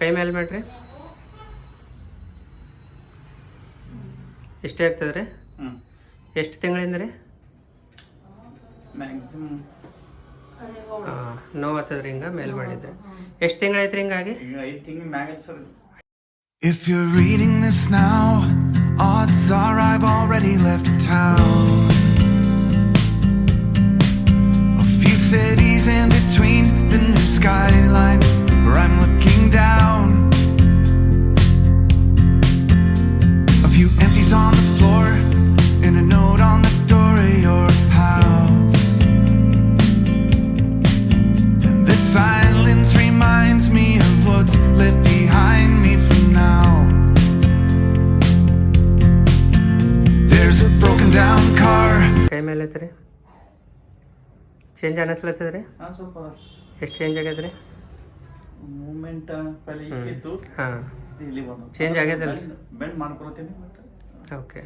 ಕೈ ಮೇಲೆ ಮಾಡ್ರಿ. ಎಷ್ಟೇ ಆಗ್ತದೆ ರೀ? ಎಷ್ಟು ತಿಂಗಳಿಂದ ರೀ? ಮ್ಯಾಕ್ಸಿಮಮ್ ನೋವು ಆಗ್ತದ್ರಿ ಹಿಂಗೆ ಮೇಲೆ ಮಾಡಿದ್ರೆ. ಎಷ್ಟು ತಿಂಗಳೈತ್ರಿ ಹಿಂಗಾಗಿ? 5 ತಿಂಗಳು ಮ್ಯಾಗ sir. If you're reading this now, odds are I've already left town. A few cities in between the new skyline where I'm looking down. A few empties on the floor and a note on the door of your house. And this silence reminds me of what's left behind me for now. There's a broken down car. ಕೈ ಮೇಲೆ ಐತ್ರಿ? Change ಅನ್ನಿಸ್ಲತ್ತದ್ರಿ? ಹಾಂ ಸ್ವಲ್ಪ ಎಷ್ಟು change ಆಗ್ಯದ್ರಿ? Moment ಪಲ್ಲಿ ಇಷ್ಟಿತ್ತು, ಹಾಂ ಇಲ್ಲಿ ಬಂದು ಚೇಂಜ್ ಆಗ್ಯದಲ್ಲ? ಬೆಂಡ್ ಮಾಡ್ಕೊಳತ್ತೀನಿ. ಓಕೆ.